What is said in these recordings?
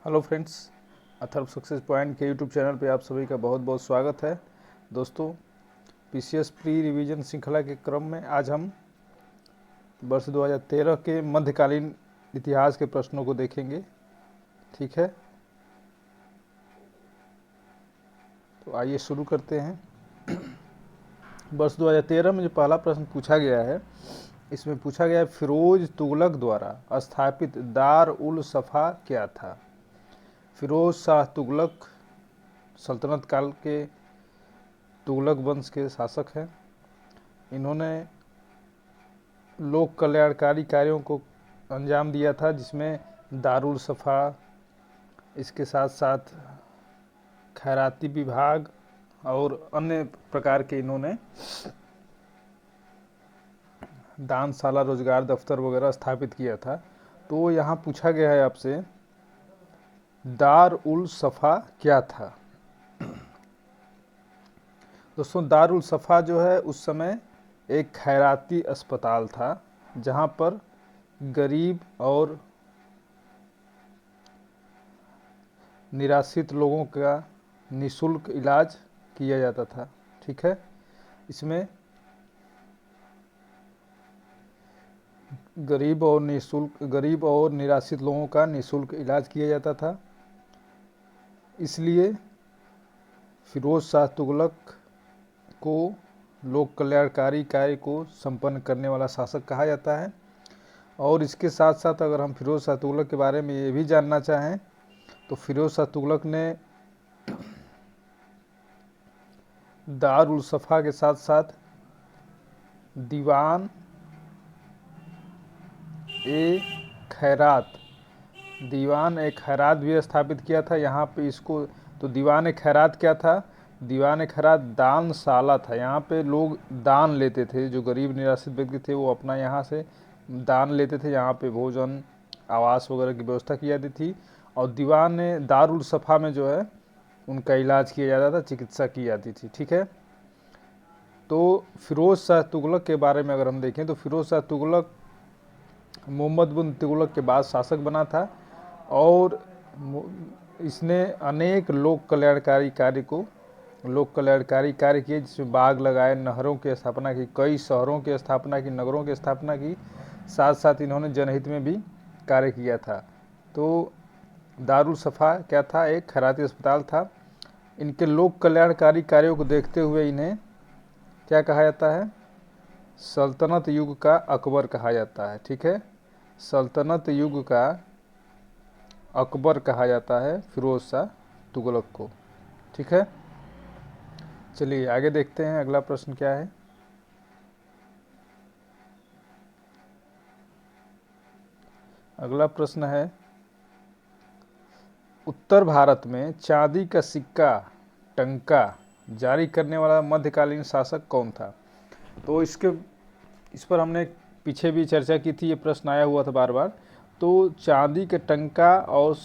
Hello friends, Atharva success point के YouTube channel पे आप सभी का बहुत बहुत स्वागत है। दोस्तों, पीसीएस प्री रिवीजन श्रृंखला के क्रम में आज हम वर्ष 2013 के मध्यकालीन इतिहास के प्रश्नों को देखेंगे। ठीक है, तो आइए शुरू करते हैं। वर्ष 2013 में जो पहला प्रश्न पूछा गया है, इसमें पूछा गया है फिरोज तुगलक द्वारा स्थापित दार उल सफ़ा क्या था। फिरोज शाह तुगलक सल्तनत काल के तुगलक वंश के शासक हैं। इन्होंने लोक कल्याणकारी कार्यों को अंजाम दिया था, जिसमें दारुल सफ़ा, इसके साथ साथ खैराती विभाग और अन्य प्रकार के इन्होंने दानशाला, रोजगार दफ्तर वगैरह स्थापित किया था। तो यहाँ पूछा गया है आपसे, दार उल सफ़ा क्या था। दोस्तों, दार उल सफ़ा जो है उस समय एक खैराती अस्पताल था, जहाँ पर गरीब और निराश्रित लोगों का निःशुल्क इलाज किया जाता था। ठीक है, इसमें गरीब और निराश्रित लोगों का निःशुल्क इलाज किया जाता था। इसलिए फिरोज शाह तुगलक को लोक कल्याणकारी कार्य को संपन्न करने वाला शासक कहा जाता है। और इसके साथ साथ अगर हम फिरोज शाह तुगलक के बारे में ये भी जानना चाहें तो फिरोज शाह तुगलक ने दार उल सफ़ा के साथ साथ दीवान ए खैरात भी स्थापित किया था। यहाँ पे इसको, तो दीवान ए खैरात क्या था? दीवान ए खैरात दानशाला था। यहाँ पे लोग दान लेते थे, जो गरीब निराश्रित व्यक्ति थे वो अपना यहाँ से दान लेते थे। यहाँ पे भोजन, आवास वगैरह की व्यवस्था की जाती थी। और दीवान दारुल सफ़ा में जो है उनका इलाज किया जाता था, चिकित्सा की जाती थी। ठीक है, तो फिरोज शाह तुगलक के बारे में अगर हम देखें तो फिरोज शाह तुगलक मोहम्मद बिन तुगलक के बाद शासक बना था और इसने अनेक लोक कल्याणकारी कार्य किए, जिसमें बाग लगाए, नहरों की स्थापना की, कई शहरों की स्थापना की, नगरों की स्थापना की। साथ साथ इन्होंने जनहित में भी कार्य किया था। तो दारुल सफ़ा क्या था? एक खैराती अस्पताल था। इनके लोक कल्याणकारी कार्यों को देखते हुए इन्हें क्या कहा जाता है? सल्तनत युग का अकबर कहा जाता है। ठीक है, सल्तनत युग का अकबर कहा जाता है फिरोज शाह तुगलक को। ठीक है, चलिए आगे देखते हैं अगला प्रश्न क्या है। अगला प्रश्न है, उत्तर भारत में चांदी का सिक्का टंका जारी करने वाला मध्यकालीन शासक कौन था? तो इस पर हमने पीछे भी चर्चा की थी, ये प्रश्न आया हुआ था बार बार। तो चांदी के टंका और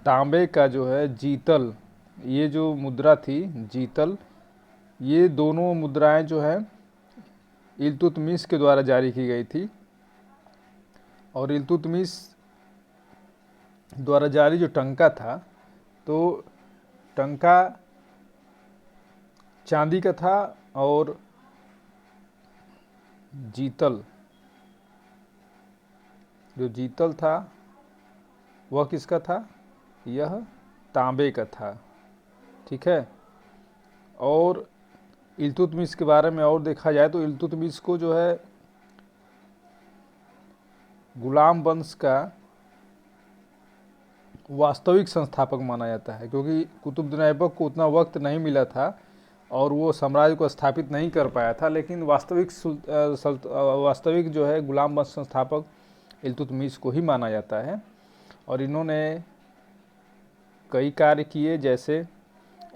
तांबे का जो है जीतल, ये जो मुद्रा थी जीतल, ये दोनों मुद्राएं जो है इल्तुतमिश के द्वारा जारी की गई थी। और इल्तुतमिश द्वारा जारी जो टंका था, तो टंका चांदी का था और जीतल, जो जीतल था वह किसका था? यह तांबे का था। ठीक है, और इल्तुतमिश के बारे में और देखा जाए तो इल्तुतमिश को जो है गुलाम वंश का वास्तविक संस्थापक माना जाता है, क्योंकि कुतुबुद्दीन ऐबक को उतना वक्त नहीं मिला था और वो साम्राज्य को स्थापित नहीं कर पाया था। लेकिन वास्तविक जो है गुलाम वंश संस्थापक इल्तुतमिश को ही माना जाता है। और इन्होंने कई कार्य किए, जैसे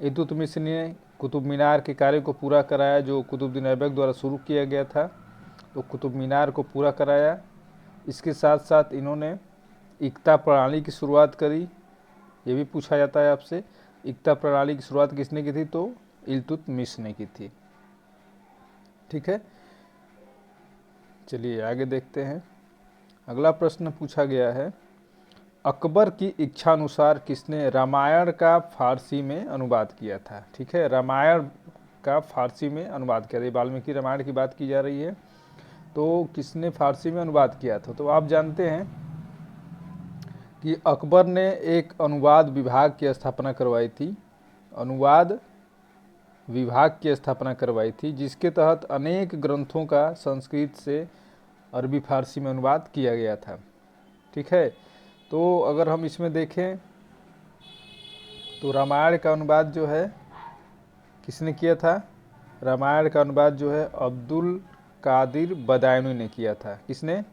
इल्तुतमिश ने कुतुब मीनार के कार्य को पूरा कराया, जो कुतुबुद्दीन ऐबक द्वारा शुरू किया गया था। तो कुतुब मीनार को पूरा कराया। इसके साथ साथ इन्होंने इक्ता प्रणाली की शुरुआत करी। ये भी पूछा जाता है आपसे, इक्ता प्रणाली की शुरुआत किसने की थी? तो इल्तुतमिश ने की थी। ठीक है, चलिए आगे देखते हैं। अगला प्रश्न पूछा गया है, अकबर की इच्छा अनुसार किसने रामायण का फारसी में अनुवाद किया था? ठीक है, रामायण का फारसी में अनुवाद किया था। वाल्मीकि रामायण की बात की जा रही है, तो किसने फारसी में अनुवाद किया था? तो आप जानते हैं कि अकबर ने एक अनुवाद विभाग की स्थापना करवाई थी, अनुवाद विभाग की स्थापना करवाई थी, जिसके तहत अनेक ग्रंथों का संस्कृत से अरबी फारसी में अनुवाद किया गया था। ठीक है, तो अगर हम इसमें देखें तो रामायण का अनुवाद जो है किसने किया था? रामायण का अनुवाद जो है अब्दुल कादिर बदायूनी ने किया था। किसने?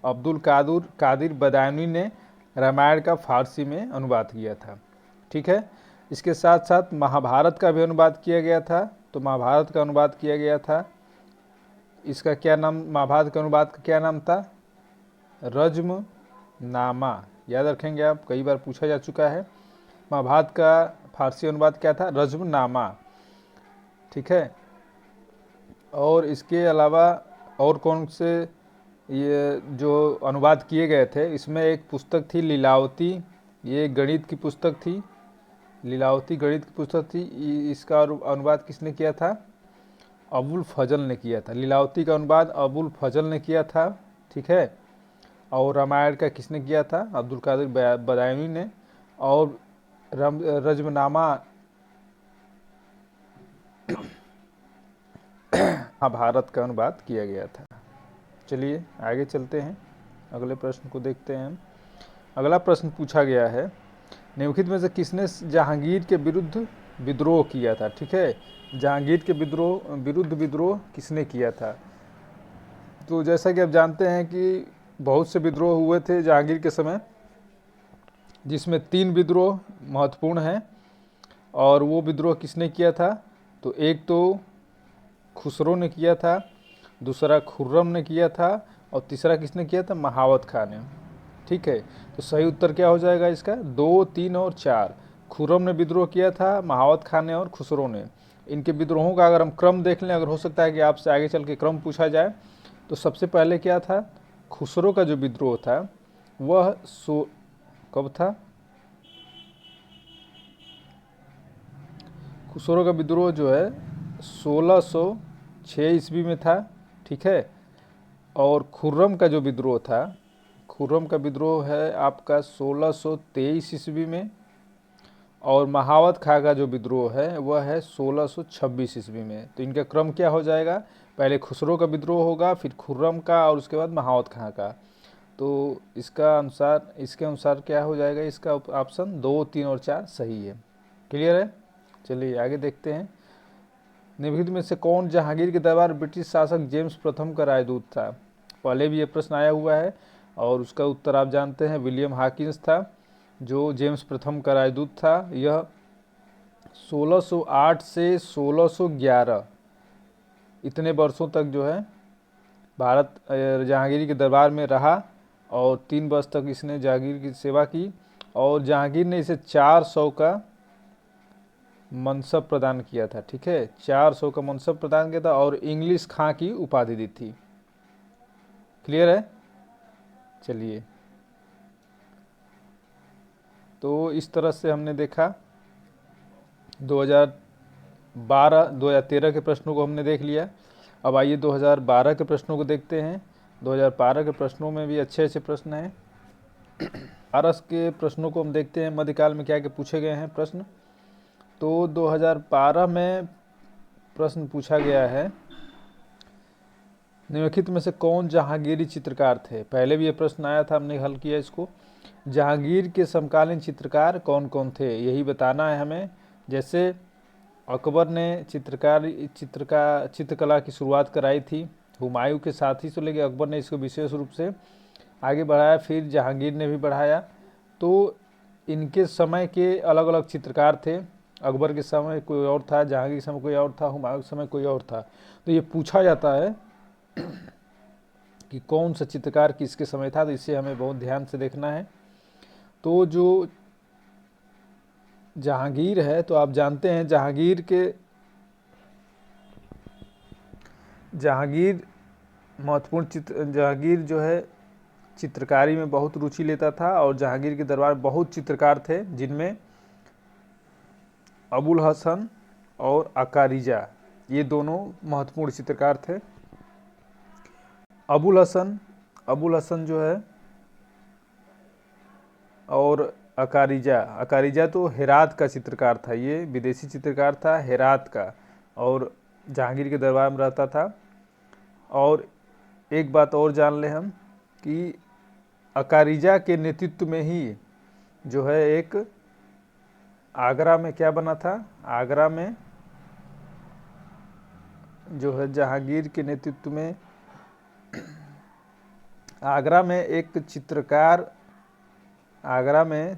अब्दुल कादिर बदायूनी ने रामायण का फारसी में अनुवाद किया था। ठीक है, इसके साथ साथ महाभारत का भी अनुवाद किया गया था। तो महाभारत का अनुवाद किया गया था, इसका क्या नाम, महाभारत के अनुवाद का क्या नाम था? रज्म नामा। याद रखेंगे आप, कई बार पूछा जा चुका है। महाभारत का फारसी अनुवाद क्या था? रज्म नामा। ठीक है, और इसके अलावा और कौन से ये जो अनुवाद किए गए थे, इसमें एक पुस्तक थी लीलावती, ये गणित की पुस्तक थी, लीलावती गणित की पुस्तक थी। इसका अनुवाद किसने किया था? अबुल फजल ने किया था। लीलावती का अनुवाद अबुल फजल ने किया था। ठीक है, और रामायण का किसने किया था? अब्दुल कादिर बदायूनी ने। और रज्मनामा महाभारत का अनुवाद किया गया था। चलिए आगे चलते हैं, अगले प्रश्न को देखते हैं हम। अगला प्रश्न पूछा गया है, निम्नलिखित में से किसने जहांगीर के विरुद्ध विद्रोह किया था? ठीक है, जहांगीर के विरुद्ध विद्रोह किसने किया था? तो जैसा कि आप जानते हैं कि बहुत से विद्रोह हुए थे जहांगीर के समय, जिसमें 3 विद्रोह महत्वपूर्ण हैं। और वो विद्रोह किसने किया था? तो एक तो खुसरो ने किया था, दूसरा खुर्रम ने किया था, और तीसरा किसने किया था? महावत खान ने। ठीक है, तो सही उत्तर क्या हो जाएगा इसका? 2, 3 और 4। खुर्रम ने विद्रोह किया था, महावत खान ने और खुसरो ने। इनके विद्रोहों का अगर हम क्रम देख लें, अगर हो सकता है कि आपसे आगे चल के क्रम पूछा जाए, तो सबसे पहले क्या था? खुसरो का जो विद्रोह था वह कब था? खुसरो का विद्रोह जो है 1606 ईस्वी में था। ठीक है, और खुर्रम का जो विद्रोह था, खुर्रम का विद्रोह है आपका 1623 ईस्वी में। और महावत खां का जो विद्रोह है वह है 1626 ईस्वी में। तो इनका क्रम क्या हो जाएगा? पहले खुसरो का विद्रोह होगा, फिर खुर्रम का, और उसके बाद महावत खां का। तो इसके अनुसार क्या हो जाएगा? इसका ऑप्शन 2, 3 और 4 सही है। क्लियर है? चलिए आगे देखते हैं। निम्नलिखित में से कौन जहांगीर के दरबार ब्रिटिश शासक जेम्स प्रथम का राजदूत था? पहले भी ये प्रश्न आया हुआ है, और उसका उत्तर आप जानते हैं, विलियम हाकिंस था जो जेम्स प्रथम का राजदूत था। यह 1608 से 1611 इतने वर्षों तक जो है भारत जहांगीर के दरबार में रहा, और 3 वर्ष तक इसने जहांगीर की सेवा की, और जहांगीर ने इसे 400 का मनसब प्रदान किया था। ठीक है, 400 का मनसब प्रदान किया था, और इंग्लिश खां की उपाधि दी थी। क्लियर है? चलिए, तो इस तरह से हमने देखा 2013 के प्रश्नों को हमने देख लिया। अब आइए 2012 के प्रश्नों को देखते हैं। 2012 के प्रश्नों में भी अच्छे अच्छे प्रश्न हैं। 12 के प्रश्नों को हम देखते हैं, मध्यकाल में क्या क्या पूछे गए हैं प्रश्न। तो 2012 में प्रश्न पूछा गया है, निम्नलिखित में से कौन जहांगीरी चित्रकार थे? पहले भी ये प्रश्न आया था, हमने हल किया इसको। जहांगीर के समकालीन चित्रकार कौन कौन थे, यही बताना है हमें। जैसे अकबर ने चित्रकला की शुरुआत कराई थी, हुमायूं के साथी से लेकर अकबर ने इसको विशेष रूप से आगे बढ़ाया, फिर जहांगीर ने भी बढ़ाया। तो इनके समय के अलग अलग चित्रकार थे। अकबर के समय कोई और था, जहांगीर के समय कोई और था, हुमायूं के समय कोई और था। तो ये पूछा जाता है कि कौन सा चित्रकार किसके समय था, तो इसे हमें बहुत ध्यान से देखना है। तो जो जहांगीर है, तो आप जानते हैं जहांगीर महत्वपूर्ण जहांगीर जो है चित्रकारी में बहुत रुचि लेता था और जहांगीर के दरबार में बहुत चित्रकार थे, जिनमें अबुल हसन और अकारिजा ये दोनों महत्वपूर्ण चित्रकार थे। अबुल हसन जो है और अकारिजा तो हेरात का चित्रकार था, ये विदेशी चित्रकार था हेरात का, और जहांगीर के दरबार में रहता था। और एक बात और जान ले हम कि अकारिजा के नेतृत्व में ही जो है एक आगरा में क्या बना था, आगरा में जो है जहांगीर के नेतृत्व में आगरा में एक आगरा में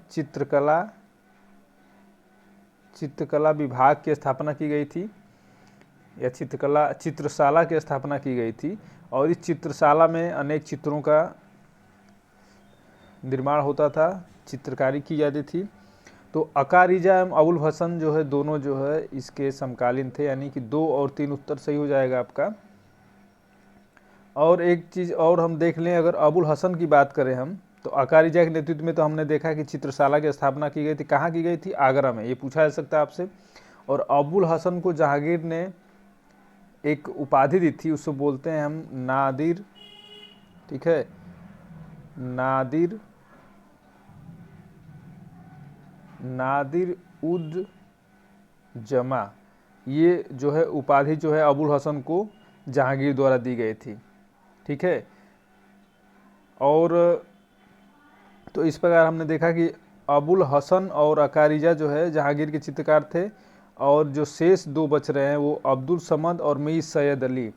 चित्रकला विभाग की स्थापना की गई थी, या चित्रशाला की स्थापना की गई थी। और इस चित्रशाला में अनेक चित्रों का निर्माण होता था, चित्रकारी की जाती थी। तो अकारिजा एवं अबुल हसन जो है दोनों जो है इसके समकालीन थे, यानी कि 2 और 3 उत्तर सही हो जाएगा आपका। और एक चीज़ और हम देख लें, अगर अबुल हसन की बात करें हम, तो अकारिजा के नेतृत्व में तो हमने देखा कि चित्रशाला की स्थापना की गई थी। कहाँ की गई थी? आगरा में, ये पूछा जा सकता है आपसे। और अबुल हसन को जहांगीर ने एक उपाधि दी थी, उसको बोलते हैं हम नादिर, ठीक है, नादिर उद जमा। ये जो है उपाधि जो है अबुल हसन को जहांगीर द्वारा दी गई थी, ठीक है। और तो इस प्रकार हमने देखा कि अबुल हसन और अकारिजा जो है जहांगीर के चित्रकार थे, और जो शेष 2 बच रहे हैं वो अब्दुल समद और मीर सैयद अली,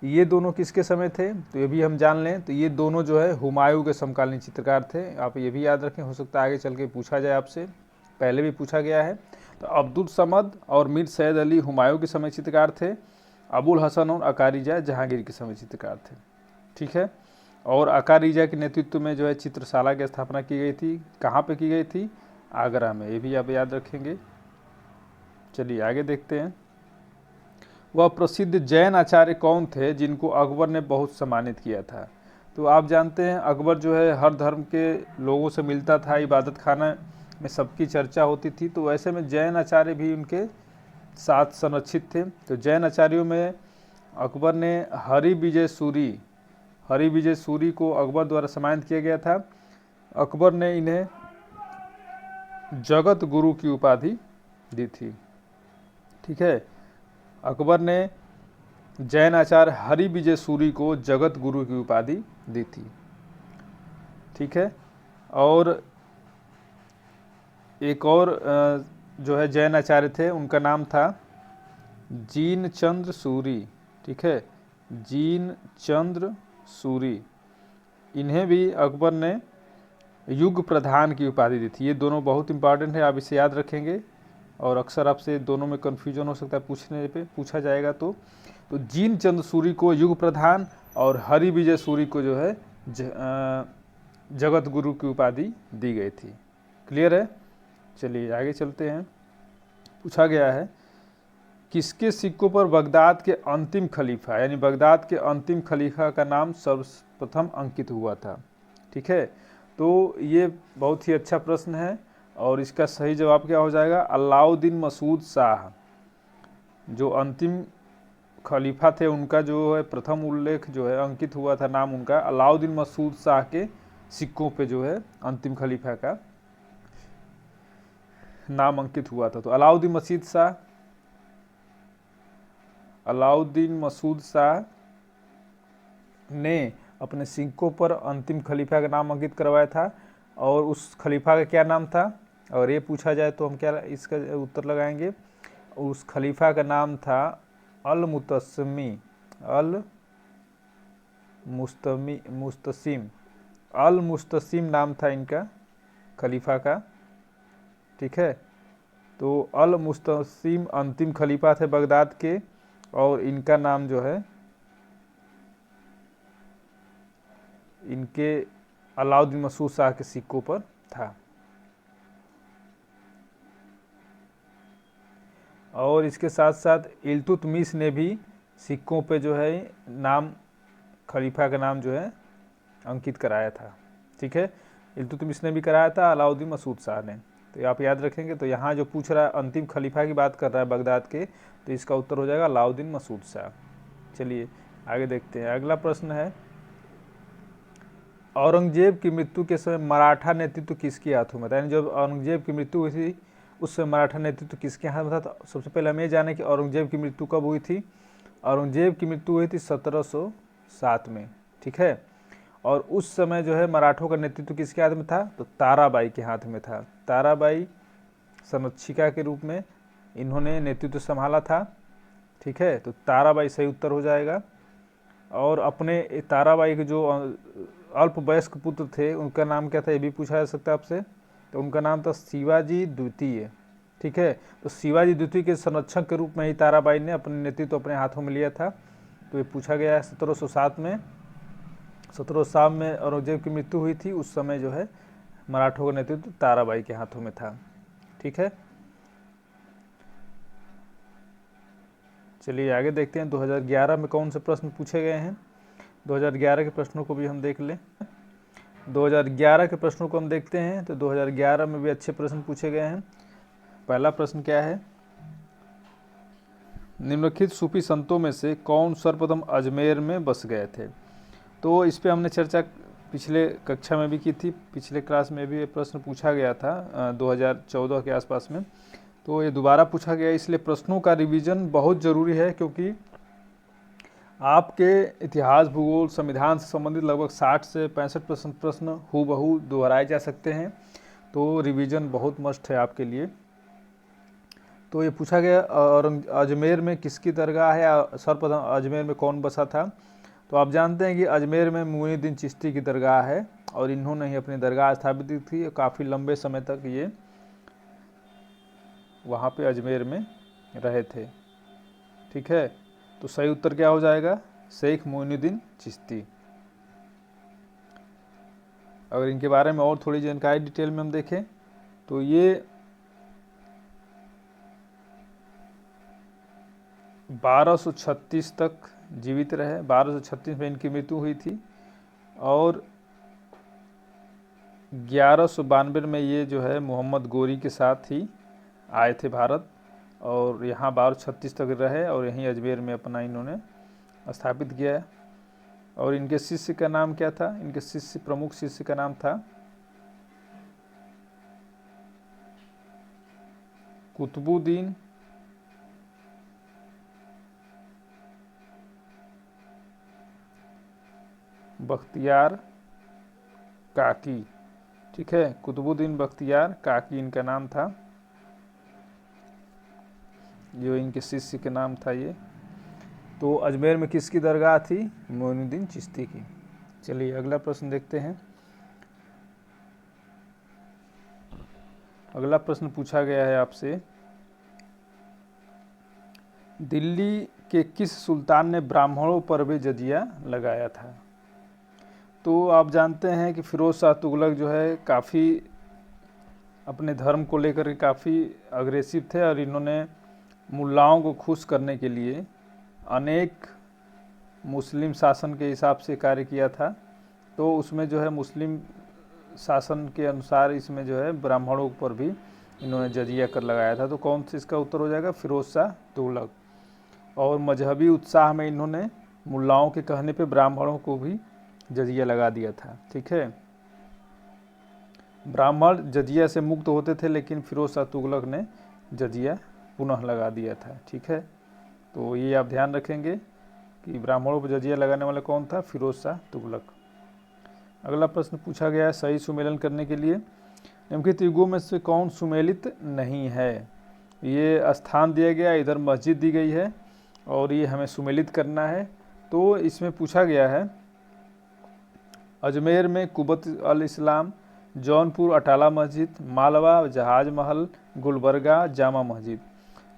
ये दोनों किसके समय थे? तो ये भी हम जान लें, तो ये दोनों जो है हुमायूं के समकालीन चित्रकार थे। आप ये भी याद रखें, हो सकता है आगे चल के पूछा जाए आपसे, पहले भी पूछा गया है। तो अब्दुल समद और मीर सैयद अली हुमायूं के समय चित्रकार थे, अबुल हसन और अकारिजा जहांगीर के समय चित्रकार थे, ठीक है। और अकारिजा के नेतृत्व में जो है चित्रशाला की स्थापना की गई थी। कहाँ पे की गई थी? आगरा में, ये भी आप याद रखेंगे। चलिए आगे देखते हैं। वह प्रसिद्ध जैन आचार्य कौन थे जिनको अकबर ने बहुत सम्मानित किया था? तो आप जानते हैं अकबर जो है हर धर्म के लोगों से मिलता था, इबादत खाना में सबकी चर्चा होती थी, तो वैसे में जैन आचार्य भी उनके साथ संरक्षित थे। तो जैन आचार्यों में अकबर ने हरि विजय सूरी को अकबर द्वारा सम्मानित किया गया था। अकबर ने इन्हें जगत गुरु की उपाधि दी थी, ठीक है। अकबर ने जैन आचार्य हरि विजय सूरी को जगत गुरु की उपाधि दी थी, ठीक है। और एक और जो है जैन आचार्य थे, उनका नाम था जीन चंद्र सूरी, ठीक है, जीन चंद्र सूरी। इन्हें भी अकबर ने युग प्रधान की उपाधि दी थी। ये दोनों बहुत इंपॉर्टेंट है, आप इसे याद रखेंगे, और अक्सर आपसे दोनों में कन्फ्यूजन हो सकता है, पूछने पे पूछा जाएगा। तो जीन चंद्र सूरी को युग प्रधान और हरि विजय सूरी को जो है जगत गुरु की उपाधि दी गई थी। क्लियर है? चलिए आगे चलते हैं। पूछा गया है किसके सिक्कों पर बगदाद के अंतिम खलीफा, यानी बगदाद के अंतिम खलीफा का नाम सर्वप्रथम अंकित हुआ था, ठीक है। तो ये बहुत ही अच्छा प्रश्न है, और इसका सही जवाब क्या हो जाएगा? अलाउद्दीन मसूद शाह। जो अंतिम खलीफा थे उनका जो है प्रथम उल्लेख जो है अंकित हुआ था नाम उनका, अलाउद्दीन मसूद शाह के सिक्कों पे जो है अंतिम खलीफा का नाम अंकित हुआ था। तो अलाउद्दीन मसूद शाह ने अपने सिक्कों पर अंतिम खलीफा का नाम अंकित करवाया था, और उस खलीफा का क्या नाम था? और ये पूछा जाए तो हम क्या इसका उत्तर लगाएंगे? उस खलीफा का नाम था अल मुस्तसिम नाम था इनका खलीफा का, ठीक है। तो अल मुस्तसिम अंतिम खलीफा थे बगदाद के, और इनका नाम जो है इनके अलाउद्दीन मसूद शाह के सिक्कों पर था। और इसके साथ साथ इल्तुतमिश ने भी सिक्कों पे जो है नाम खलीफा का नाम जो है अंकित कराया था। ठीक है, इल्तुतमिश ने भी कराया था, अलाउद्दीन मसूद शाह ने। तो आप याद रखेंगे। तो यहाँ जो पूछ रहा है अंतिम खलीफा की बात कर रहा है बगदाद के, तो इसका उत्तर हो जाएगा अलाउद्दीन मसूद शाह। चलिए आगे देखते हैं। अगला प्रश्न है, औरंगजेब की मृत्यु के समय मराठा नेतृत्व किसके हाथों में था? यानी जब औरंगजेब की मृत्यु हुई थी उस समय मराठा नेतृत्व किसके हाथ में था? तो सबसे पहले हम ये जाने कि औरंगजेब की मृत्यु कब हुई थी। औरंगजेब की मृत्यु हुई थी 1707 में। ठीक है, और उस समय जो है मराठों का नेतृत्व किसके हाथ में था? तो ताराबाई के हाथ में था। ताराबाई संरक्षिका के रूप में इन्होंने नेतृत्व संभाला था। ठीक है, तो ताराबाई सही उत्तर हो जाएगा। और अपने ताराबाई के जो अल्पवयस्क पुत्र थे उनका नाम क्या था, ये भी पूछा जा सकता है आपसे। तो उनका नाम था शिवाजी द्वितीय। ठीक है, तो शिवाजी द्वितीय के संरक्षक के रूप में ही ताराबाई ने अपने नेतृत्व अपने हाथों में लिया था। तो ये पूछा गया है 1707 में। 1707 में औरंगजेब की मृत्यु हुई थी, उस समय जो है मराठों का नेतृत्व ताराबाई के हाथों में था। ठीक है, चलिए आगे देखते हैं 2011 में कौन से प्रश्न पूछे गए हैं। 2011 के प्रश्नों को भी हम देख लें। 2011 के प्रश्नों को हम देखते हैं। तो 2011 में भी अच्छे प्रश्न पूछे गए हैं। पहला प्रश्न क्या है, निम्नलिखित सूफी संतों में से कौन सर्वप्रथम अजमेर में बस गए थे? तो इस पे हमने चर्चा पिछले कक्षा में भी की थी, पिछले क्लास में भी ये प्रश्न पूछा गया था 2014 के आसपास में। तो ये दोबारा पूछा गया, इसलिए प्रश्नों का रिवीजन बहुत ज़रूरी है, क्योंकि आपके इतिहास, भूगोल, संविधान से संबंधित लगभग 60 से 65% प्रश्न हूबहू दोहराए जा सकते हैं। तो रिवीजन बहुत मस्ट है आपके लिए। तो ये पूछा गया अजमेर में किसकी दरगाह है, सर्वप्रथम अजमेर में कौन बसा था? तो आप जानते हैं कि अजमेर में मुइनुद्दीन चिश्ती की दरगाह है, और इन्होंने ही अपनी दरगाह स्थापित की थी। काफ़ी लंबे समय तक ये वहाँ पे अजमेर में रहे थे। ठीक है, तो सही उत्तर क्या हो जाएगा? शेख मुइनुद्दीन चिश्ती। अगर इनके बारे में और थोड़ी जानकारी डिटेल में हम देखें तो ये 1236 तक जीवित रहे। 1236 में इनकी मृत्यु हुई थी, और 1192 में ये जो है मोहम्मद गोरी के साथ ही आए थे भारत, और यहाँ 1236 तक रहे, और यहीं अजमेर में अपना इन्होंने स्थापित किया है। और इनके शिष्य का नाम क्या था? इनके शिष्य, प्रमुख शिष्य का नाम था कुतुबुद्दीन बख्तियार काकी। ठीक है, कुतुबुद्दीन बख्तियार काकी इनका नाम था, जो इनके शिष्य के नाम था ये। तो अजमेर में किसकी दरगाह थी? मोइनुद्दीन चिश्ती की। चलिए अगला प्रश्न देखते हैं। अगला प्रश्न पूछा गया है आपसे, दिल्ली के किस सुल्तान ने ब्राह्मणों पर भी जजिया लगाया था? तो आप जानते हैं कि फिरोज शाह तुगलक जो है काफ़ी अपने धर्म को लेकर के काफ़ी अग्रेसिव थे, और इन्होंने मुल्लाओं को खुश करने के लिए अनेक मुस्लिम शासन के हिसाब से कार्य किया था। तो उसमें जो है मुस्लिम शासन के अनुसार इसमें जो है ब्राह्मणों पर भी इन्होंने जजिया कर लगाया था। तो कौन सा इसका उत्तर हो जाएगा? फिरोज शाह तुगलक। और मजहबी उत्साह में इन्होंने मुल्लाओं के कहने पे ब्राह्मणों को भी जजिया लगा दिया था। ठीक है, ब्राह्मण जजिया से मुक्त होते थे, लेकिन फिरोज शाह तुगलक ने जजिया पुनः लगा दिया था। ठीक है, तो ये आप ध्यान रखेंगे कि ब्राह्मणों पर जजिया लगाने वाला कौन था? फिरोज शाह तुगलक। अगला प्रश्न पूछा गया है, सही सुमेलन करने के लिए निम्नलिखित युगों में से कौन सुमेलित नहीं है? ये स्थान दिया गया, इधर मस्जिद दी गई है, और ये हमें सुमेलित करना है। तो इसमें पूछा गया है, अजमेर में कुबत अल इस्लाम, जौनपुर अटाला मस्जिद, मालवा जहाज महल, गुलबर्गा जामा मस्जिद।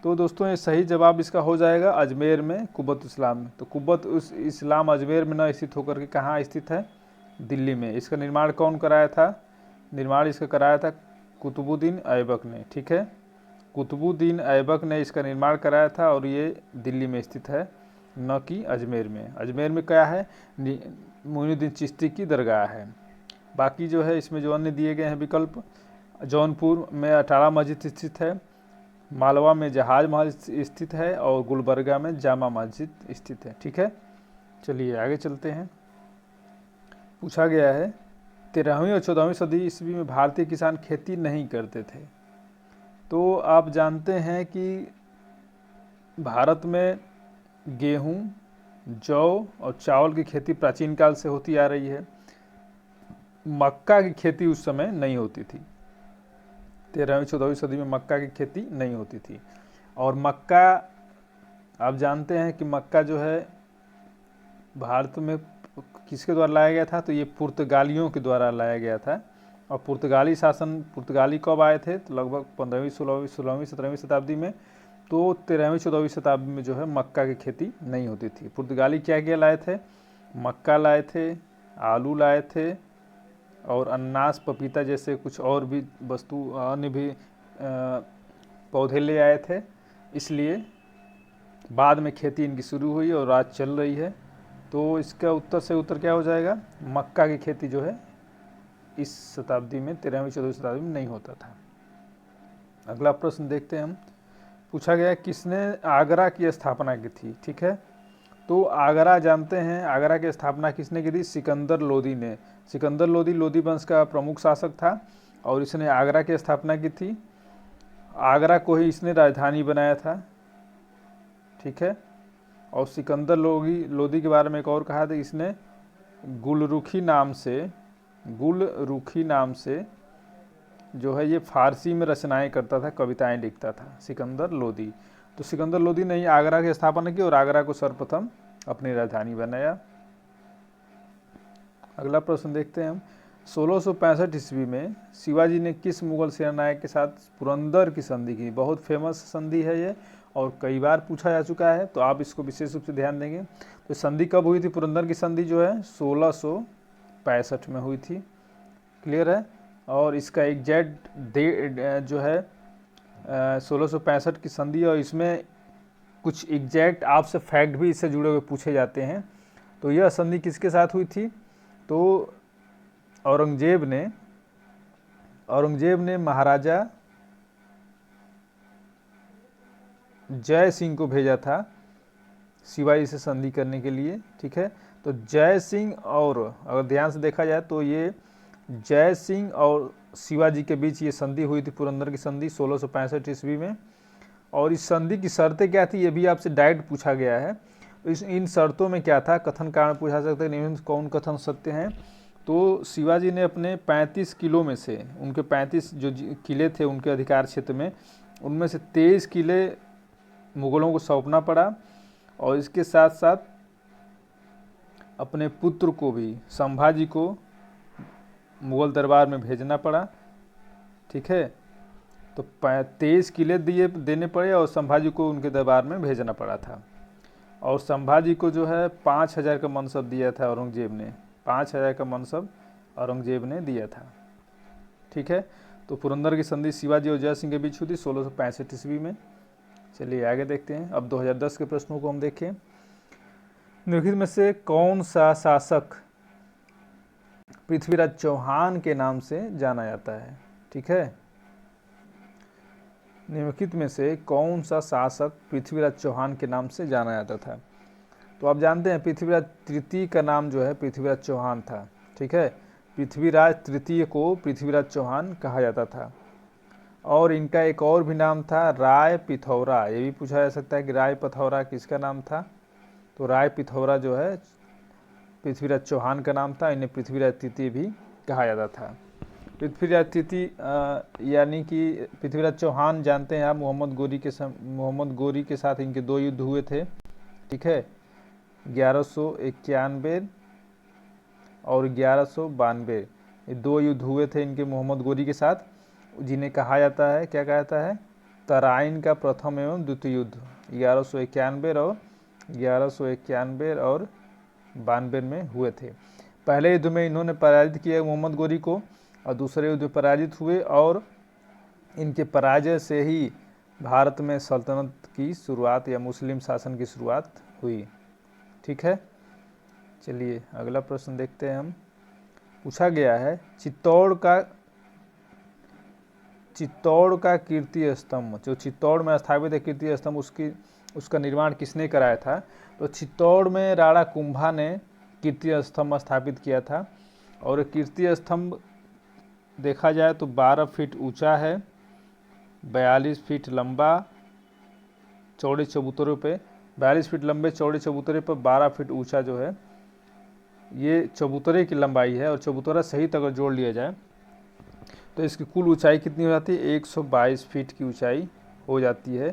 तो दोस्तों ये सही जवाब इसका हो जाएगा अजमेर में कुबत इस्लाम में। तो कुबत उस इस्लाम अजमेर में न स्थित होकर के कहाँ स्थित है? दिल्ली में। इसका निर्माण कौन कराया था? निर्माण इसका कराया था कुतुबुद्दीन ऐबक ने। ठीक है, कुतुबुद्दीन ऐबक ने इसका निर्माण कराया था, और ये दिल्ली में स्थित है। न कि अजमेर में। अजमेर में क्या है, मोइनुद्दीन चिश्ती की दरगाह है। बाकी जो है इसमें जो अन्य दिए गए हैं विकल्प, जौनपुर में अटाला मस्जिद स्थित है, मालवा में जहाज महल स्थित है और गुलबर्गा में जामा मस्जिद स्थित है। ठीक है, चलिए आगे चलते हैं। पूछा गया है 13वीं और 14वीं सदी ईस्वी में भारतीय किसान खेती नहीं करते थे। तो आप जानते हैं कि भारत में गेहूं, जौ और चावल की खेती प्राचीन काल से होती आ रही है। मक्का की खेती उस समय नहीं होती थी। 13वीं 14वीं सदी में मक्का की खेती नहीं होती थी। और मक्का आप जानते हैं कि मक्का जो है भारत में किसके द्वारा लाया गया था, तो ये पुर्तगालियों के द्वारा लाया गया था। और पुर्तगाली कब आए थे, तो लगभग 15वीं 16वीं 17वीं शताब्दी में। तो 13वीं 14वीं शताब्दी में जो है मक्का की खेती नहीं होती थी। पुर्तगाली क्या क्या लाए थे, मक्का लाए थे, आलू लाए थे और अनानास पपीता जैसे कुछ और भी वस्तु अन्य भी पौधे ले आए थे। इसलिए बाद में खेती इनकी शुरू हुई और आज चल रही है। तो इसका उत्तर क्या हो जाएगा, मक्का की खेती जो है इस शताब्दी में 13वीं 14वीं शताब्दी में नहीं होता था। अगला प्रश्न देखते हैं हम। पूछा गया किसने आगरा की स्थापना की थी। ठीक है, तो आगरा जानते हैं, आगरा की स्थापना किसने की थी, सिकंदर लोदी ने। सिकंदर लोदी लोदी वंश का प्रमुख शासक था और इसने आगरा की स्थापना की थी। आगरा को ही इसने राजधानी बनाया था। ठीक है, और सिकंदर लोदी के बारे में एक और कहा था, इसने गुलरुखी नाम से जो है ये फारसी में रचनाएं करता था, कविताएं लिखता था सिकंदर लोदी। तो सिकंदर लोदी ने आगरा की स्थापना की और आगरा को सर्वप्रथम अपनी राजधानी बनाया। अगला प्रश्न देखते हैं हम। 1665 ईस्वी में शिवाजी ने किस मुगल सेनानायक के साथ पुरंदर की संधि की। बहुत फेमस संधि है ये और कई बार पूछा जा चुका है, तो आप इसको विशेष रूप से ध्यान देंगे। तो संधि कब हुई थी, पुरंदर की संधि जो है 1665 में हुई थी। क्लियर है, और इसका एग्जैक्ट डेट जो है 1665 की संधि, और इसमें कुछ एग्जैक्ट आपसे फैक्ट भी इससे जुड़े हुए पूछे जाते हैं। तो यह संधि किसके साथ हुई थी, तो औरंगजेब ने महाराजा जय सिंह को भेजा था शिवाजी से संधि करने के लिए। ठीक है, तो जय सिंह, और अगर ध्यान से देखा जाए तो ये जय सिंह और शिवाजी के बीच ये संधि हुई थी, पुरंदर की संधि 1665 ईस्वी में। और इस संधि की शर्तें क्या थी, ये भी आपसे डायरेक्ट पूछा गया है। तो इन शर्तों में क्या था, कथन कारण पूछा सकते हैं, कौन कथन सत्य हैं। तो शिवाजी ने अपने 35 किलों में से, उनके 35 जो किले थे उनके अधिकार क्षेत्र में, उनमें से 23 किले मुगलों को सौंपना पड़ा और इसके साथ साथ अपने पुत्र को भी, संभाजी को मुगल दरबार में भेजना पड़ा। ठीक है, तो 23 किले देने पड़े और संभाजी को उनके दरबार में भेजना पड़ा था। और संभाजी को जो है 5000 का मनसब दिया था औरंगजेब ने, 5000 का मनसब औरंगजेब ने दिया था। ठीक है, तो पुरंदर की संधि शिवाजी और जय सिंह के बीच हुई थी 1665 ईस्वी में। चलिए आगे देखते हैं। अब 2010 के प्रश्नों को हम देखें। निम्नलिखित में से कौन सा शासक पृथ्वीराज चौहान के नाम से जाना जाता है। ठीक है, निम्नलिखित में से कौन सा शासक पृथ्वीराज चौहान के नाम से जाना जाता था। तो आप जानते हैं पृथ्वीराज तृतीय का नाम जो है पृथ्वीराज चौहान था। ठीक है, पृथ्वीराज तृतीय को पृथ्वीराज चौहान कहा जाता था। और इनका एक और भी नाम था राय पिथौरा। ये भी पूछा जा सकता है कि राय पिथौरा किसका नाम था। तो राय पिथौरा जो है पृथ्वीराज चौहान का नाम था। इन्हें पृथ्वीराज तृतीय भी कहा जाता था। पृथ्वीराज तृतीय यानी कि पृथ्वीराज चौहान जानते हैं आप, मोहम्मद गोरी के साथ इनके 2 युद्ध हुए थे। ठीक है, 1191 और 1192, ये 2 युद्ध हुए थे इनके मोहम्मद गोरी के साथ, जिन्हें कहा जाता है, क्या कहा जाता है, तराइन का प्रथम एवं द्वितीय युद्ध। 1191 और 92 में हुए थे। पहले युद्ध में इन्होंने पराजित किया मोहम्मद गोरी को और दूसरे युद्ध में पराजित हुए, और इनके पराजय से ही भारत में सल्तनत की शुरुआत या मुस्लिम शासन की शुरुआत हुई। ठीक है। चलिए अगला प्रश्न देखते हैं हम। पूछा गया है चित्तौड़ का कीर्ति स्तंभ, जो चित्तौड़ में स्थापित है कीर्ति स्तंभ, उसका निर्माण किसने कराया था? तो चित्तौड़ में राणा कुंभा ने कीर्ति स्तंभ स्थापित किया था। और कीर्ति स्तंभ देखा जाए तो 12 फीट ऊंचा है, 42 फीट लंबा, चौड़े चबूतरे पे 42 फीट लंबे चौड़े चबूतरे पर 12 फीट ऊंचा जो है ये चबूतरे की लंबाई है। और चबूतरा सहित अगर जोड़ लिया जाए तो इसकी कुल ऊंचाई कितनी हो जाती है? 122 फीट की ऊंचाई हो जाती है।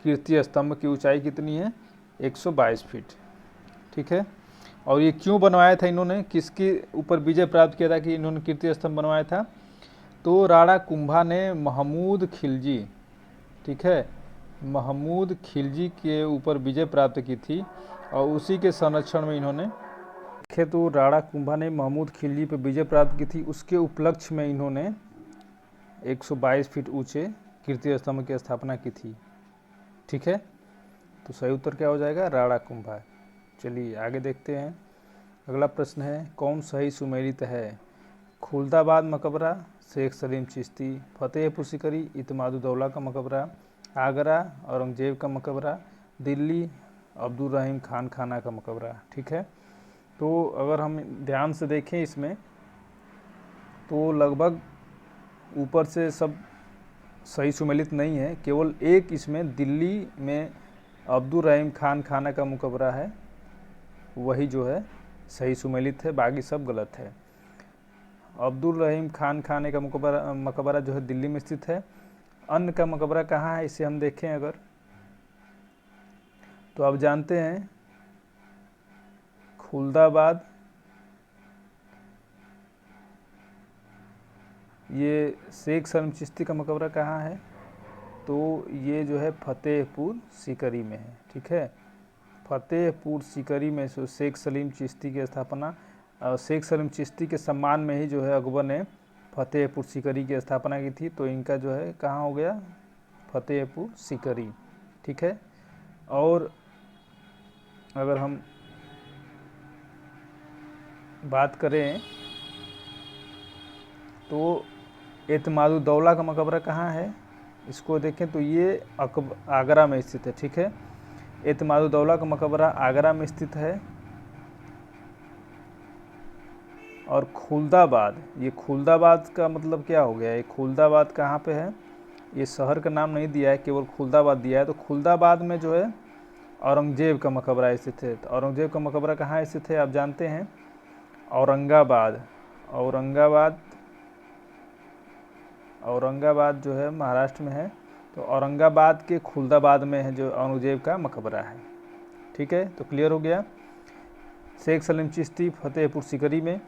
कीर्ति स्तंभ की ऊंचाई कितनी है? 122 फीट, ठीक है। और ये क्यों बनवाया था इन्होंने, किसके ऊपर विजय प्राप्त किया था कि इन्होंने कीर्ति स्तंभ बनवाया था? तो राणा कुंभा ने महमूद खिलजी, ठीक है, महमूद खिलजी के ऊपर विजय प्राप्त की थी और उसी के संरक्षण में इन्होंने देखे तो राणा कुंभा ने महमूद खिलजी पर विजय प्राप्त की थी, उसके उपलक्ष्य में इन्होंने 122 फीट ऊंचे कीर्ति स्तंभ की स्थापना की थी, ठीक है। तो सही उत्तर क्या हो जाएगा? राणा कुंभा। चलिए आगे देखते हैं। अगला प्रश्न है, कौन सही सुमेलित है? खुलदाबाद मकबरा, शेख सलीम चिश्ती, फतेहपुर सीकरी, इत्मादुद्दौला का मकबरा, आगरा औरंगजेब का मकबरा, दिल्ली अब्दुल रहीम खान खाना का मकबरा, ठीक है। तो अगर हम ध्यान से देखें इसमें तो लगभग ऊपर से सब सही सुमेलित नहीं है, केवल एक इसमें दिल्ली में अब्दुल रहीम खान खाना का मकबरा है, वही जो है सही सुमेलित है, बाकी सब गलत है। अब्दुल रहीम खान खाने का मकबरा जो है दिल्ली में स्थित है। अन्य का मकबरा कहाँ है, इसे हम देखें अगर तो आप जानते हैं खुलदाबाद, ये शेख सलीम चिश्ती का मकबरा कहाँ है? तो ये जो है फतेहपुर सीकरी में है, ठीक है। फतेहपुर सीकरी में शेख सलीम चिश्ती की स्थापना, शेख सलीम चिश्ती के सम्मान में ही जो है अकबर ने फतेहपुर सीकरी की स्थापना की थी। तो इनका जो है कहाँ हो गया? फतेहपुर सीकरी, ठीक है। और अगर हम बात करें तो इत्मादुद्दौला का मकबरा कहाँ है, इसको देखें तो ये आगरा में स्थित है, ठीक है। इत्मादुद्दौला का मकबरा आगरा में स्थित है। और खुलदाबाद, ये खुलदाबाद का मतलब क्या हो गया? ये खुलदाबाद कहाँ पे है? ये शहर का नाम नहीं दिया है, केवल खुलदाबाद दिया है। तो खुलदाबाद में जो है औरंगजेब का मकबरा स्थित है। तो औरंगजेब का मकबरा कहाँ स्थित है? आप जानते हैं औरंगाबाद। औरंगाबाद जो है महाराष्ट्र में है। तो औरंगाबाद के खुलदाबाद में है जो औरंगजेब का मकबरा है, ठीक है। तो क्लियर हो गया। शेख सलीम चिश्ती फतेहपुर सीकरी में,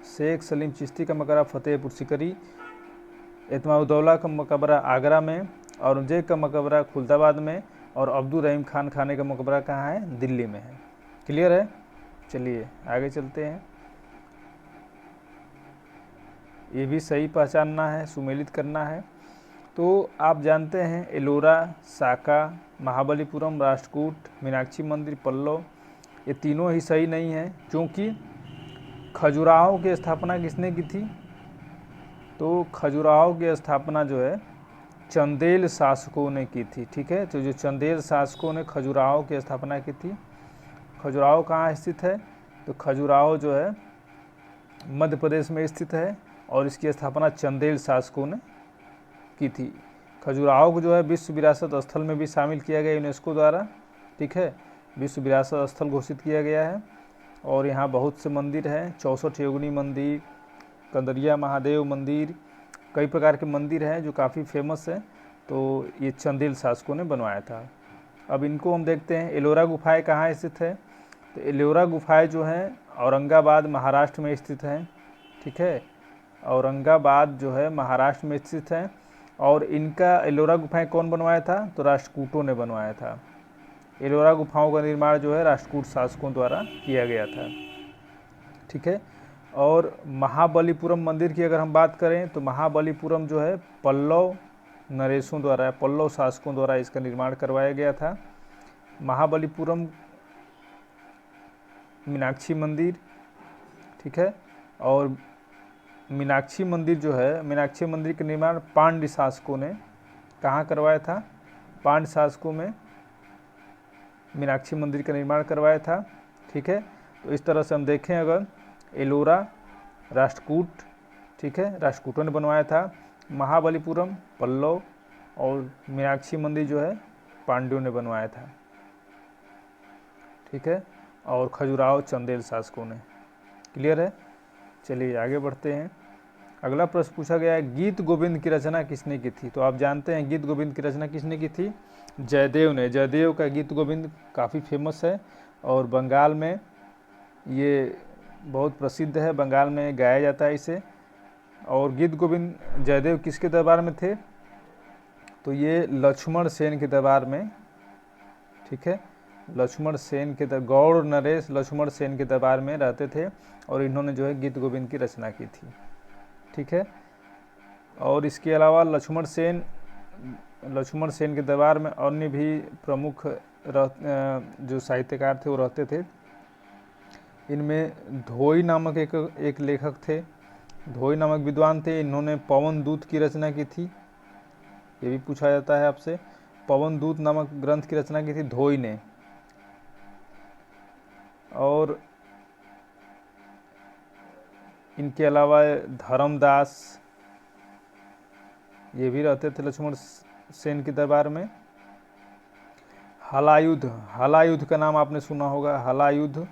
शेख सलीम चिश्ती का मकबरा फतेहपुर सीकरी, इत्मादुद्दौला का मकबरा आगरा में, औरंगजेब का मकबरा खुलदाबाद में, और अब्दुल रहीम खान खाने का मकबरा कहाँ है? दिल्ली में है। क्लियर है। चलिए आगे चलते हैं। ये भी सही पहचानना है, सुमेलित करना है। तो आप जानते हैं एलोरा, साका, महाबलीपुरम, राष्ट्रकूट, मीनाक्षी मंदिर, पल्लव, ये तीनों ही सही नहीं है, क्योंकि खजुराहो की स्थापना किसने की थी? तो खजुराहो की स्थापना जो है चंदेल शासकों ने की थी, ठीक है। तो जो चंदेल शासकों ने खजुराहो की स्थापना की थी। खजुराहो कहाँ स्थित है? तो खजुराहो जो है मध्य प्रदेश में स्थित है और इसकी स्थापना चंदेल शासकों ने की थी। खजुराहो को जो है विश्व विरासत स्थल में भी शामिल किया गया यूनेस्को द्वारा, ठीक है, विश्व विरासत स्थल घोषित किया गया है। और यहाँ बहुत से मंदिर हैं, 64 योगिनी मंदिर, कंदरिया महादेव मंदिर, कई प्रकार के मंदिर हैं जो काफ़ी फेमस है। तो ये चंदेल शासकों ने बनवाया था। अब इनको हम देखते हैं। एलोरा गुफाएं कहाँ स्थित है? तो एलोरा गुफाएं जो हैं औरंगाबाद महाराष्ट्र में स्थित हैं, ठीक है। औरंगाबाद जो है महाराष्ट्र में स्थित है। और इनका एलोरा गुफाएं कौन बनवाया था? तो राष्ट्रकूटों ने बनवाया था। एलोरा गुफाओं का निर्माण जो है राष्ट्रकूट शासकों द्वारा किया गया था, ठीक है। और महाबलीपुरम मंदिर की अगर हम बात करें तो महाबलीपुरम जो है पल्लव नरेशों द्वारा, पल्लव शासकों द्वारा इसका निर्माण करवाया गया था। महाबलीपुरम मीनाक्षी मंदिर, ठीक है। और मीनाक्षी मंदिर जो है, मीनाक्षी मंदिर का निर्माण पांड्य शासकों ने कहाँ करवाया था? पांड्य शासकों में मीनाक्षी मंदिर का निर्माण करवाया था, ठीक है। तो इस तरह से हम देखें अगर, एलोरा राष्ट्रकूट, ठीक है, राष्ट्रकूटों ने बनवाया था। महाबलीपुरम पल्लव, और मीनाक्षी मंदिर जो है पांड्यों ने बनवाया था, ठीक है। और खजुराहो चंदेल शासकों ने। क्लियर है? चलिए आगे बढ़ते हैं। अगला प्रश्न पूछा गया है, गीत गोविंद की रचना किसने की थी? तो आप जानते हैं गीत गोविंद की रचना किसने की थी? जयदेव ने। जयदेव का गीत गोविंद काफ़ी फेमस है और बंगाल में ये बहुत प्रसिद्ध है, बंगाल में गाया जाता है इसे। और गीत गोविंद जयदेव किसके दरबार में थे? तो ये लक्ष्मण सेन के दरबार में, ठीक है। लक्ष्मण सेन के गौड़ नरेश लक्ष्मण सेन के दरबार में रहते थे और इन्होंने जो है गीत गोविंद की रचना की थी, ठीक है। और इसके अलावा लक्ष्मण सेन के दरबार में अन्य भी प्रमुख जो साहित्यकार थे वो रहते थे। इनमें धोई नामक एक लेखक थे, धोई नामक विद्वान थे। इन्होंने पवन दूत की रचना की थी, ये भी पूछा जाता है आपसे। पवन दूत नामक ग्रंथ की रचना की थी धोई ने। और इनके अलावा धर्मदास, ये भी रहते थे लक्ष्मण सेन के दरबार में। हलायुद्ध का नाम आपने सुना होगा, हलायुद्ध,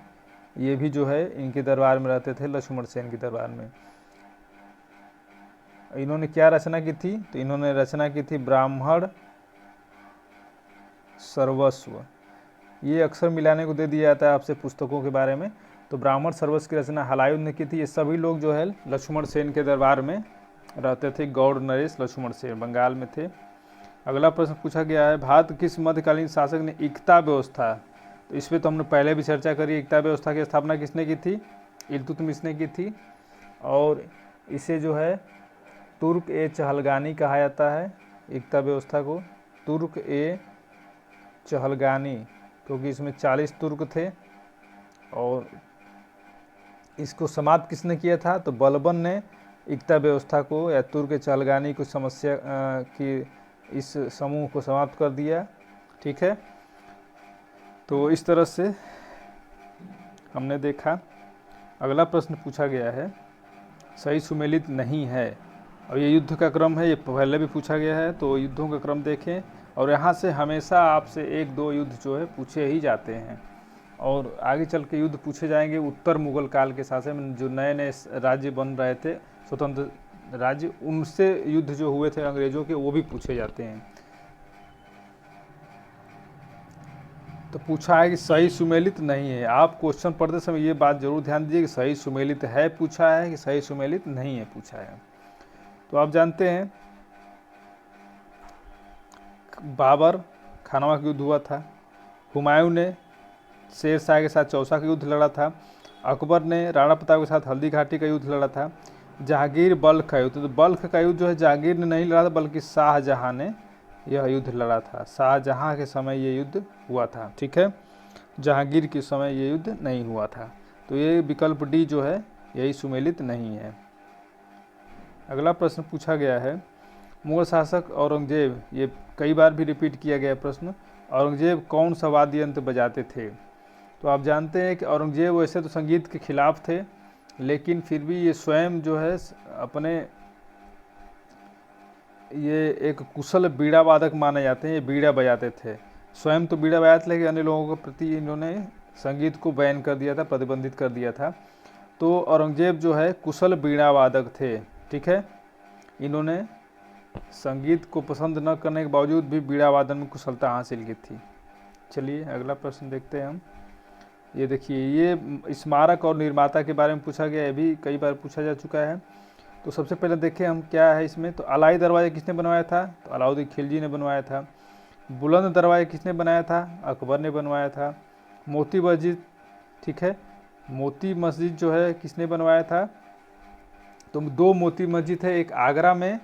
ये भी जो है इनके दरबार में रहते थे, लक्ष्मण सेन के दरबार में। इन्होंने क्या रचना की थी? तो इन्होंने रचना की थी ब्राह्मण सर्वस्व। ये अक्सर मिलाने को दे दिया जाता है आपसे पुस्तकों के बारे में। तो ब्राह्मण सर्वस्व की रचना हलायुद्ध ने की थी। ये सभी लोग जो है लक्ष्मण सेन के दरबार में रहते थे। गौड़ नरेश लक्ष्मण सेन बंगाल में थे। अगला प्रश्न पूछा गया है, भारत किस मध्यकालीन शासक ने एकता व्यवस्था, तो इस पर तो हमने पहले भी चर्चा करी। एकता व्यवस्था की स्थापना किसने की थी? इल्तुतमिश ने की थी। और इसे जो है तुर्क ए चहलगानी कहा जाता है। एकता व्यवस्था को तुर्क ए चहलगानी, क्योंकि इसमें 40 तुर्क थे। और इसको समाप्त किसने किया था? तो बलबन ने एकता व्यवस्था को या तुर्क ए चहलगानी को समस्या की इस समूह को समाप्त कर दिया, ठीक है। तो इस तरह से हमने देखा। अगला प्रश्न पूछा गया है, सही सुमेलित नहीं है। और ये युद्ध का क्रम है, ये पहले भी पूछा गया है। तो युद्धों का क्रम देखें, और यहाँ से हमेशा आपसे 1-2 युद्ध जो है पूछे ही जाते हैं। और आगे चल के युद्ध पूछे जाएंगे उत्तर मुगल काल के शासन में, जो नए नए राज्य बन रहे थे, स्वतंत्र राज्य, उनसे युद्ध जो हुए थे अंग्रेजों के, वो भी पूछे जाते हैं। तो पूछा है कि सही सुमेलित नहीं है। आप क्वेश्चन पढ़ते समय ये बात जरूर ध्यान दीजिए कि सही सुमेलित है पूछा है कि सही सुमेलित नहीं है पूछा है। तो आप जानते हैं बाबर खानवा का युद्ध हुआ था, हुमायूं ने शेर शाह के साथ चौसा का युद्ध लड़ा था, अकबर ने राणा प्रताप के साथ हल्दी घाटी का युद्ध लड़ा था, जहांगीर बल्ख का युद्ध, तो बल्ख का युद्ध जो है जहांगीर ने नहीं लड़ा था बल्कि शाहजहां ने यह युद्ध लड़ा था। शाहजहां के समय ये युद्ध हुआ था, ठीक है। जहांगीर के समय ये युद्ध नहीं हुआ था। तो ये विकल्प डी जो है यही सुमेलित नहीं है। अगला प्रश्न पूछा गया है, मुगल शासक औरंगजेब, ये कई बार भी रिपीट किया गया प्रश्न, औरंगजेब कौन सा वाद्य यंत्र बजाते थे? तो आप जानते हैं कि औरंगजेब वैसे तो संगीत के खिलाफ थे, लेकिन फिर भी ये स्वयं जो है अपने ये एक कुशल बीड़ा वादक माने जाते हैं। ये बीड़ा बजाते थे, स्वयं तो बीड़ा बजाते, लेकिन अन्य लोगों के प्रति इन्होंने संगीत को बैन कर दिया था, प्रतिबंधित कर दिया था। तो औरंगजेब जो है कुशल बीड़ा वादक थे, ठीक है। इन्होंने संगीत को पसंद न करने के बावजूद भी बीड़ा वादन में कुशलता हासिल की थी। चलिए अगला प्रश्न देखते हैं हम। ये देखिए, ये स्मारक और निर्माता के बारे में पूछा गया है, भी कई बार पूछा जा चुका है। तो सबसे पहले देखें हम क्या है इसमें। तो अलाई दरवाज़ा किसने बनवाया था? तो अलाउद्दीन खिलजी ने बनवाया था। बुलंद दरवाज़ा किसने बनाया था? अकबर ने बनवाया था। मोती मस्जिद, ठीक है, मोती मस्जिद जो है किसने बनवाया था? तो 2 मोती मस्जिद है, एक आगरा में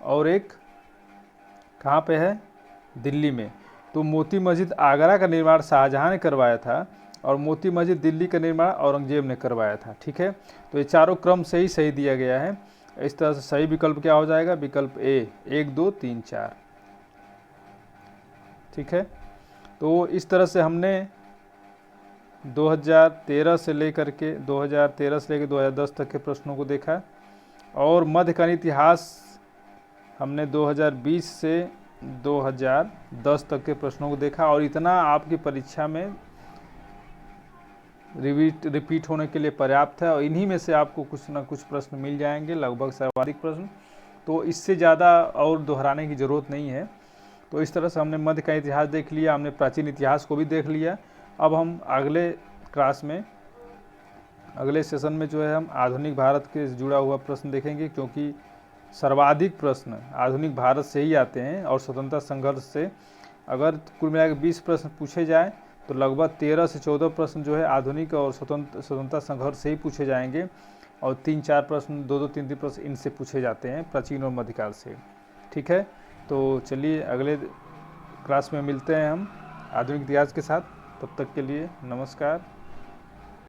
और एक कहाँ पे है? दिल्ली में। तो मोती मस्जिद आगरा का निर्माण शाहजहां ने करवाया था, और मोती मस्जिद दिल्ली का निर्माण औरंगजेब ने करवाया था। ठीक है, तो ये चारों क्रम से ही सही दिया गया है। इस तरह से सही विकल्प क्या हो जाएगा, विकल्प ए 1 2 3 4। ठीक है, तो इस तरह से हमने 2013 से लेकर के 2010 तक के प्रश्नों को देखा, और मध्यकालीन इतिहास हमने 2020 से 2010 तक के प्रश्नों को देखा। और इतना आपकी परीक्षा में रिपीट होने के लिए पर्याप्त है, और इन्हीं में से आपको कुछ ना कुछ प्रश्न मिल जाएंगे, लगभग सर्वाधिक प्रश्न, तो इससे ज़्यादा और दोहराने की ज़रूरत नहीं है। तो इस तरह से हमने मध्यकालीन इतिहास देख लिया, हमने प्राचीन इतिहास को भी देख लिया। अब हम अगले क्लास में, अगले सेशन में जो है हम आधुनिक भारत के जुड़ा हुआ प्रश्न देखेंगे, क्योंकि सर्वाधिक प्रश्न आधुनिक भारत से ही आते हैं। और स्वतंत्रता संघर्ष से अगर कुल मिलाकर 20 प्रश्न पूछे जाए तो लगभग 13 से 14 प्रश्न जो है आधुनिक और स्वतंत्रता संघर्ष से ही पूछे जाएंगे, और 3-4 प्रश्न 2-3 प्रश्न इनसे पूछे जाते हैं, प्राचीन और मध्यकाल से। ठीक है, तो चलिए अगले क्लास में मिलते हैं हम आधुनिक इतिहास के साथ। तब तक के लिए नमस्कार।